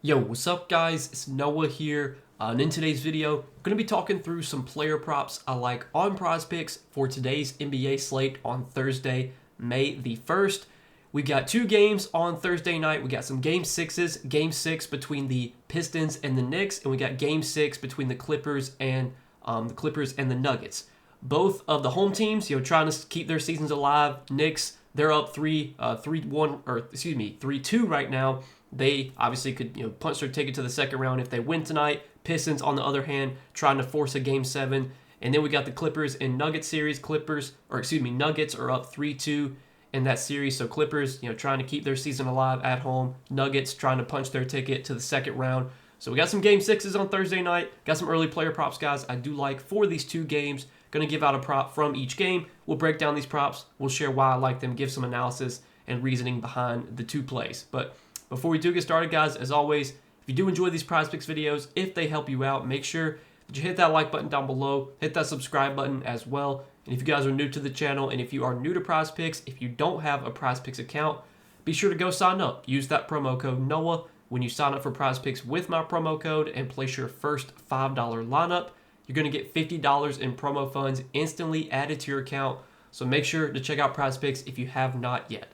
Yo, what's up guys? It's Noah here, and in today's video, I'm going to be talking through some player props I like on Prizepicks for today's NBA slate on Thursday, May the 1st. We got two games on Thursday night. We got some Game 6s, Game 6 between the Pistons and the Knicks, and we got Game 6 between the Clippers and the Nuggets. Both of the home teams, trying to keep their seasons alive. Knicks, they're up 3-2 right now. They obviously could punch their ticket to the second round if they win tonight. Pistons, on the other hand, trying to force a Game 7. And then we got the Clippers and Nuggets series. Nuggets are up 3-2 in that series. So Clippers, trying to keep their season alive at home. Nuggets trying to punch their ticket to the second round. So we got some Game 6s on Thursday night. Got some early player props, guys, I do like for these two games. Going to give out a prop from each game. We'll break down these props. We'll share why I like them, give some analysis and reasoning behind the two plays. But before we do get started, guys, as always, if you do enjoy these Prizepicks videos, if they help you out, make sure that you hit that like button down below, hit that subscribe button as well. And if you guys are new to the channel, and if you are new to Prizepicks, if you don't have a Prizepicks account, be sure to go sign up. Use that promo code NOAH when you sign up for Prizepicks with my promo code and place your first $5 lineup. You're going to get $50 in promo funds instantly added to your account. So make sure to check out Prizepicks if you have not yet.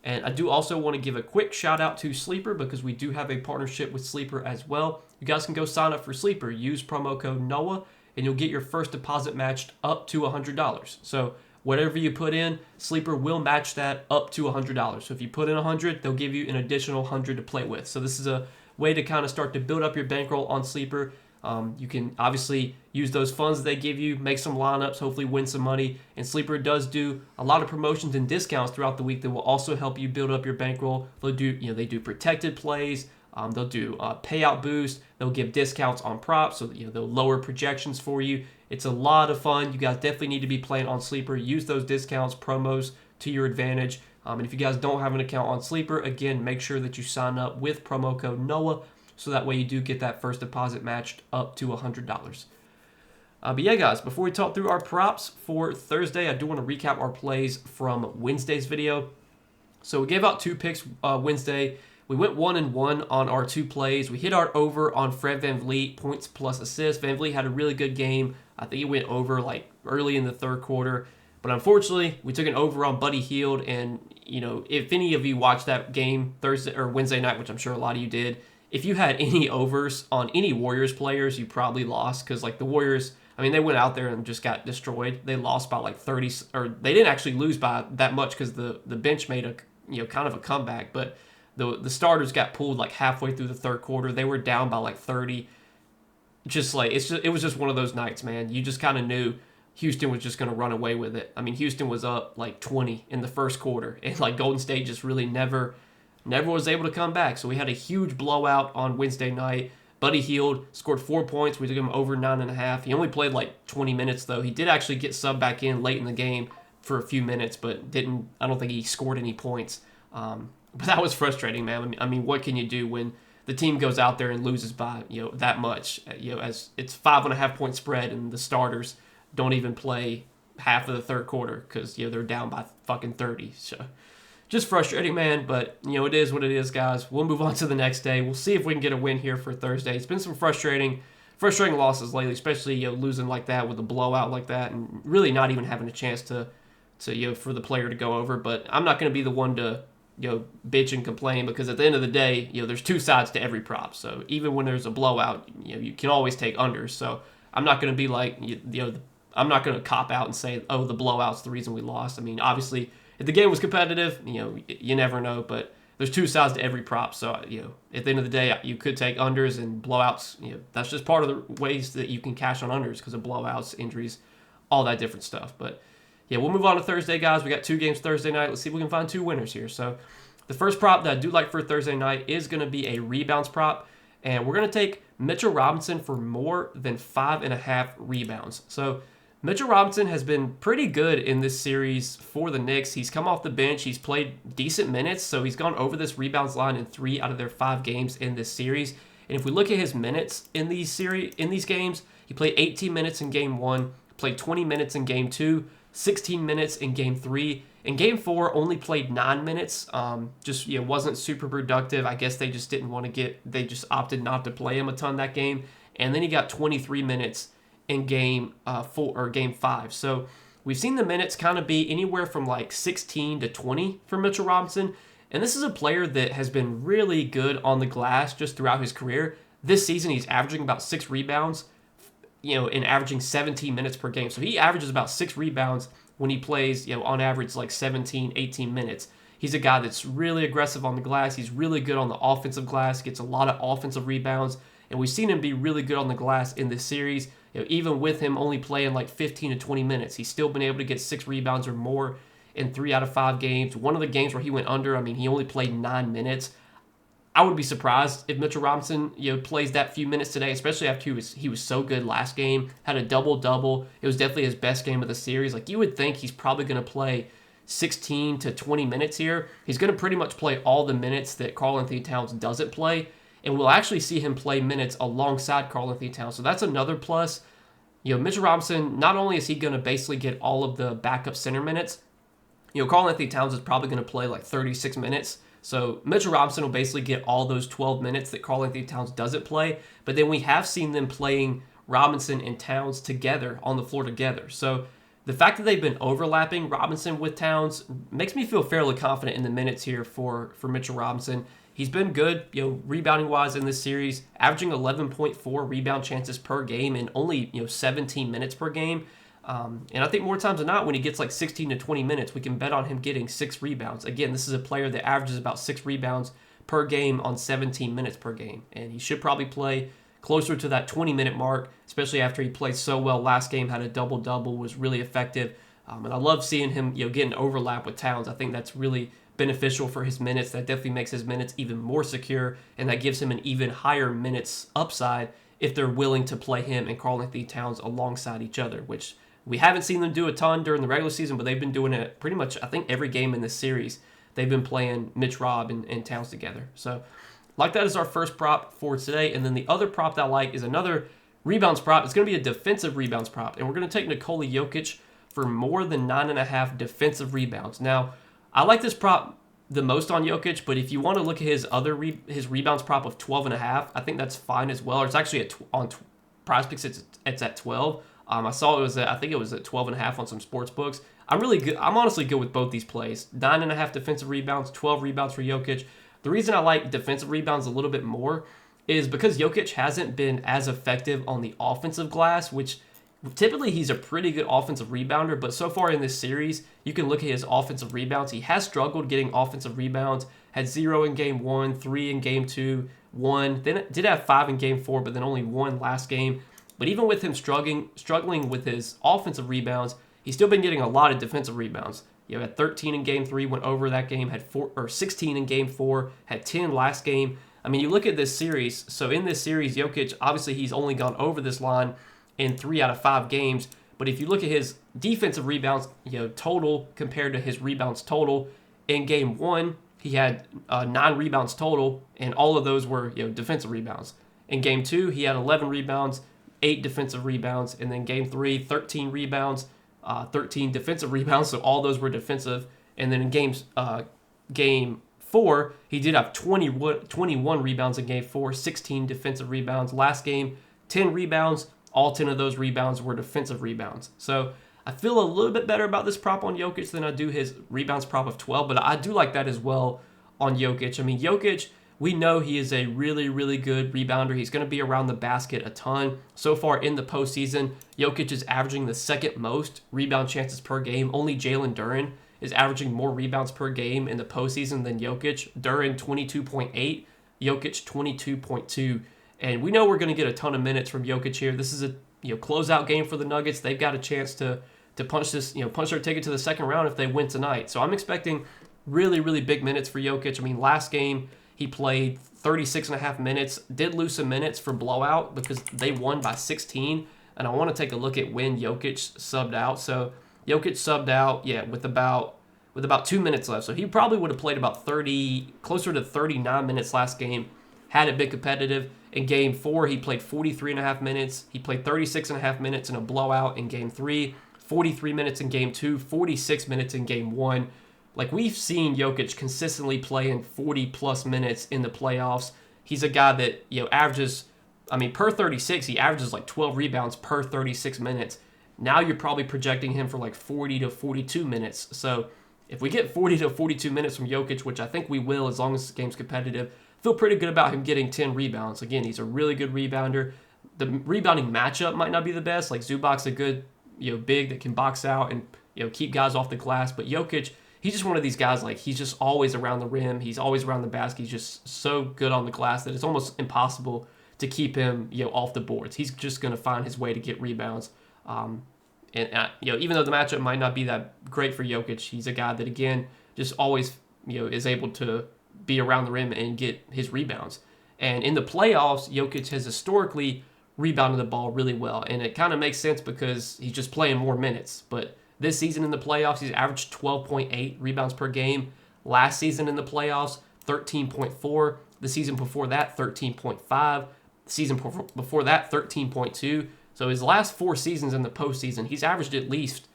And I do also want to give a quick shout out to Sleeper because we do have a partnership with Sleeper as well. You guys can go sign up for Sleeper. Use promo code NOAH and you'll get your first deposit matched up to $100. So whatever you put in, Sleeper will match that up to $100. So if you put in $100, they'll give you an additional $100 to play with. So this is a way to kind of start to build up your bankroll on Sleeper. You can obviously use those funds they give you, make some lineups, hopefully win some money. And Sleeper does do a lot of promotions and discounts throughout the week that will also help you build up your bankroll. They'll do, they do protected plays. They'll do payout boost. They'll give discounts on props, so they'll lower projections for you. It's a lot of fun. You guys definitely need to be playing on Sleeper. Use those discounts, promos to your advantage. And if you guys don't have an account on Sleeper, again, make sure that you sign up with promo code NOAH. So that way you do get that first deposit matched up to $100. But yeah, guys, before we talk through our props for Thursday, I do want to recap our plays from Wednesday's video. So we gave out two picks Wednesday. We went 1-1 on our two plays. We hit our over on Fred VanVleet, points plus assists. VanVleet had a really good game. I think he went over like early in the third quarter. But unfortunately, we took an over on Buddy Hield. And, if any of you watched that game Thursday or Wednesday night, which I'm sure a lot of you did, if you had any overs on any Warriors players, you probably lost because, the Warriors, they went out there and just got destroyed. They lost by 30, or they didn't actually lose by that much because the bench made a kind of a comeback, but the starters got pulled halfway through the third quarter. They were down by 30. It was just one of those nights, man. You just kind of knew Houston was just going to run away with it. Houston was up 20 in the first quarter, and Golden State just really never was able to come back. So we had a huge blowout on Wednesday night. Buddy Hield scored 4 points. We took him over 9.5. He only played 20 minutes, though. He did actually get subbed back in late in the game for a few minutes, but I don't think he scored any points. But that was frustrating, man. What can you do when the team goes out there and loses by, that much? As it's 5.5 point spread and the starters don't even play half of the third quarter because, they're down by fucking 30. So just frustrating, man, but, it is what it is, guys. We'll move on to the next day. We'll see if we can get a win here for Thursday. It's been some frustrating losses lately, especially, losing like that with a blowout like that and really not even having a chance to for the player to go over. But I'm not going to be the one to, bitch and complain because at the end of the day, there's two sides to every prop. So even when there's a blowout, you can always take unders. So I'm not going to be I'm not going to cop out and say, oh, the blowout's the reason we lost. Obviously, if the game was competitive, you never know, but there's two sides to every prop. So, at the end of the day, you could take unders and blowouts. That's just part of the ways that you can cash on unders because of blowouts, injuries, all that different stuff. But, yeah, we'll move on to Thursday, guys. We got two games Thursday night. Let's see if we can find two winners here. So, the first prop that I do like for Thursday night is going to be a rebounds prop, and we're going to take Mitchell Robinson for more than 5.5 rebounds. So, Mitchell Robinson has been pretty good in this series for the Knicks. He's come off the bench. He's played decent minutes, so he's gone over this rebounds line in 3 out of their 5 games in this series. And if we look at his minutes in these games, he played 18 minutes in Game 1, played 20 minutes in Game 2, 16 minutes in game 3. In game 4, only played 9 minutes. Just wasn't super productive. I guess they just didn't want to they just opted not to play him a ton that game. And then he got 23 minutes in game 4 or game 5. So we've seen the minutes kind of be anywhere from like 16 to 20 for Mitchell Robinson. And this is a player that has been really good on the glass just throughout his career. This season, he's averaging about 6 rebounds, and averaging 17 minutes per game. So he averages about 6 rebounds when he plays, on average, like 17, 18 minutes. He's a guy that's really aggressive on the glass. He's really good on the offensive glass, gets a lot of offensive rebounds. And we've seen him be really good on the glass in this series. Even with him only playing like 15 to 20 minutes, he's still been able to get 6 rebounds or more in 3 out of 5 games. One of the games where he went under, he only played 9 minutes. I would be surprised if Mitchell Robinson, plays that few minutes today, especially after he was so good last game, had a double-double. It was definitely his best game of the series. Like, you would think he's probably going to play 16 to 20 minutes here. He's going to pretty much play all the minutes that Karl-Anthony Towns doesn't play, and we'll actually see him play minutes alongside Karl-Anthony Towns. So that's another plus. Mitchell Robinson, not only is he going to basically get all of the backup center minutes, Karl-Anthony Towns is probably going to play like 36 minutes. So Mitchell Robinson will basically get all those 12 minutes that Karl-Anthony Towns doesn't play. But then we have seen them playing Robinson and Towns together on the floor together. So the fact that they've been overlapping Robinson with Towns makes me feel fairly confident in the minutes here for Mitchell Robinson. He's been good, rebounding-wise in this series, averaging 11.4 rebound chances per game in only, 17 minutes per game. And I think more times than not, when he gets like 16 to 20 minutes, we can bet on him getting 6 rebounds. Again, this is a player that averages about 6 rebounds per game on 17 minutes per game. And he should probably play closer to that 20-minute mark, especially after he played so well last game, had a double-double, was really effective. And I love seeing him get an overlap with Towns. I think that's really beneficial for his minutes. That definitely makes his minutes even more secure, and that gives him an even higher minutes upside if they're willing to play him and Karl-Anthony Towns alongside each other, which we haven't seen them do a ton during the regular season, but they've been doing it pretty much, I think, every game in this series. They've been playing Mitch Rob and Towns together. So, like that is our first prop for today. And then the other prop that I like is another rebounds prop. It's going to be a defensive rebounds prop. And we're going to take Nikola Jokic for more than 9.5 defensive rebounds. Now, I like this prop the most on Jokic, but if you want to look at his other his rebounds prop of 12.5, I think that's fine as well. Or it's actually on Prizepicks, it's at 12. I saw I think it was at 12.5 on some sports books. I'm really good. I'm honestly good with both these plays. 9.5 defensive rebounds, 12 rebounds for Jokic. The reason I like defensive rebounds a little bit more is because Jokic hasn't been as effective on the offensive glass, which typically he's a pretty good offensive rebounder, but so far in this series, you can look at his offensive rebounds. He has struggled getting offensive rebounds, had 0 in game 1, 3 in game 2, 1, then did have 5 in game 4, but then only 1 last game. But even with him struggling with his offensive rebounds, he's still been getting a lot of defensive rebounds. Had 13 in game 3, went over that game, had 16 in game 4, had 10 last game. You look at this series. So in this series, Jokic, obviously he's only gone over this line in 3 out of 5 games. But if you look at his defensive rebounds, total compared to his rebounds total, in game 1, he had 9 rebounds total, and all of those were defensive rebounds. In game 2, he had 11 rebounds, 8 defensive rebounds, and then game 3, 13 rebounds, 13 defensive rebounds, so all those were defensive. And then in game 4, he did have 21 rebounds in game 4, 16 defensive rebounds. Last game, 10 rebounds, all 10 of those rebounds were defensive rebounds. So I feel a little bit better about this prop on Jokic than I do his rebounds prop of 12, but I do like that as well on Jokic. Jokic, we know he is a really, really good rebounder. He's going to be around the basket a ton. So far in the postseason, Jokic is averaging the second most rebound chances per game. Only Jalen Duren is averaging more rebounds per game in the postseason than Jokic. Duren 22.8, Jokic 22.2. And we know we're going to get a ton of minutes from Jokic here. This is a closeout game for the Nuggets. They've got a chance to punch their ticket to the second round if they win tonight. So I'm expecting really, really big minutes for Jokic. Last game, he played 36.5 minutes, did lose some minutes for blowout because they won by 16. And I want to take a look at when Jokic subbed out. So Jokic subbed out, with about 2 minutes left. So he probably would have played about closer to 39 minutes last game, had it been competitive. In game 4, he played 43.5 minutes. He played 36.5 minutes in a blowout in game 3, 43 minutes in game 2, 46 minutes in game 1. Like, we've seen Jokic consistently play in 40-plus minutes in the playoffs. He's a guy that, averages, per 36, he averages like 12 rebounds per 36 minutes. Now you're probably projecting him for like 40 to 42 minutes. So if we get 40 to 42 minutes from Jokic, which I think we will as long as the game's competitive, feel pretty good about him getting 10 rebounds. Again, he's a really good rebounder. The rebounding matchup might not be the best. Like, Zubac's a good, big that can box out and, keep guys off the glass. But Jokic, he's just one of these guys, like, he's just always around the rim. He's always around the basket. He's just so good on the glass that it's almost impossible to keep him, off the boards. He's just going to find his way to get rebounds. Even though the matchup might not be that great for Jokic, he's a guy that, again, just always, is able to be around the rim and get his rebounds. And in the playoffs, Jokic has historically rebounded the ball really well. And it kind of makes sense because he's just playing more minutes. But this season in the playoffs, he's averaged 12.8 rebounds per game. Last season in the playoffs, 13.4. The season before that, 13.5. The season before that, 13.2. So his last 4 seasons in the postseason, he's averaged at least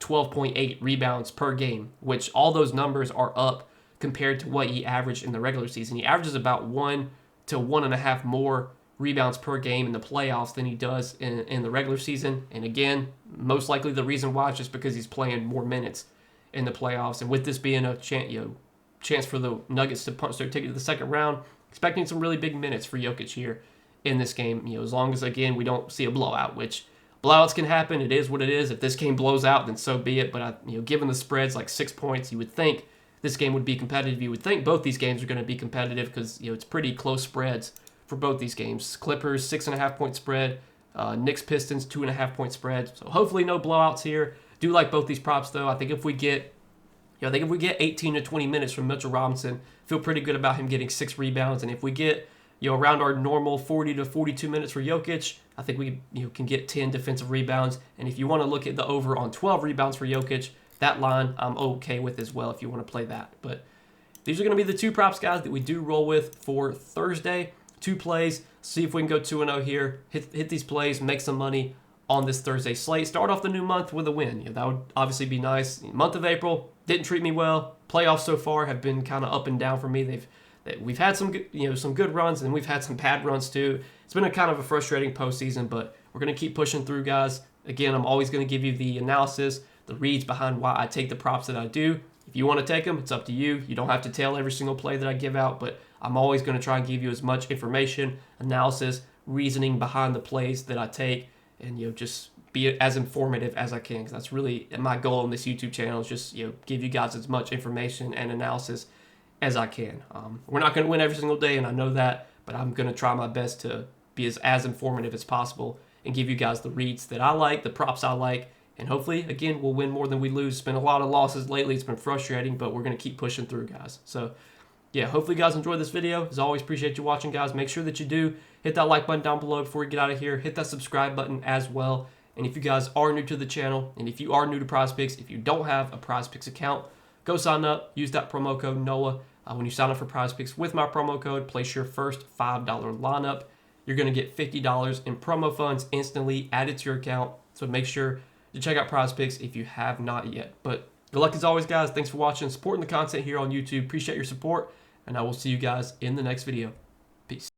12.8 rebounds per game, which all those numbers are up compared to what he averaged in the regular season. He averages about 1 to 1.5 more rebounds per game in the playoffs than he does in the regular season. And again, most likely the reason why is just because he's playing more minutes in the playoffs. And with this being a chance for the Nuggets to punch their ticket to the second round, expecting some really big minutes for Jokic here in this game, as long as, again, we don't see a blowout, which blowouts can happen. It is what it is. If this game blows out, then so be it. But, given the spreads like 6 points, you would think this game would be competitive. You would think both these games are going to be competitive because, it's pretty close spreads for both these games. Clippers, 6.5-point spread. Knicks, Pistons, 2.5-point spread. So hopefully no blowouts here. Do like both these props, though. I think if we get 18 to 20 minutes from Mitchell Robinson, feel pretty good about him getting 6 rebounds. And if we get around our normal 40 to 42 minutes for Jokic, I think we can get 10 defensive rebounds. And if you want to look at the over on 12 rebounds for Jokic, that line I'm okay with as well if you want to play that. But these are going to be the 2 props, guys, that we do roll with for Thursday. 2 plays. See if we can go 2-0 here. Hit these plays, make some money on this Thursday slate. Start off the new month with a win. That would obviously be nice. Month of April didn't treat me well. Playoffs so far have been kind of up and down for me. We've had some good runs, and we've had some bad runs too. It's been a kind of a frustrating postseason, but we're going to keep pushing through, guys. Again, I'm always going to give you the analysis, the reads behind why I take the props that I do. If you want to take them, it's up to you. You don't have to tell every single play that I give out, but I'm always going to try and give you as much information, analysis, reasoning behind the plays that I take, and just be as informative as I can, because that's really my goal on this YouTube channel, is just give you guys as much information and analysis as I can. We're not going to win every single day, and I know that, but I'm going to try my best to be as informative as possible and give you guys the reads that I like, the props I like, and hopefully, again, we'll win more than we lose. It's been a lot of losses lately. It's been frustrating, but we're going to keep pushing through, guys. So, yeah, hopefully you guys enjoyed this video. As always, appreciate you watching, guys. Make sure that you do hit that like button down below before we get out of here. Hit that subscribe button as well. And if you guys are new to the channel, and if you are new to Prizepicks, if you don't have a Prizepicks account, go sign up. Use that promo code NOAH. When you sign up for Prizepicks with my promo code, place your first $5 lineup. You're going to get $50 in promo funds instantly added to your account. So make sure to check out Prizepicks if you have not yet. But good luck as always, guys. Thanks for watching, supporting the content here on YouTube. Appreciate your support, and I will see you guys in the next video. Peace.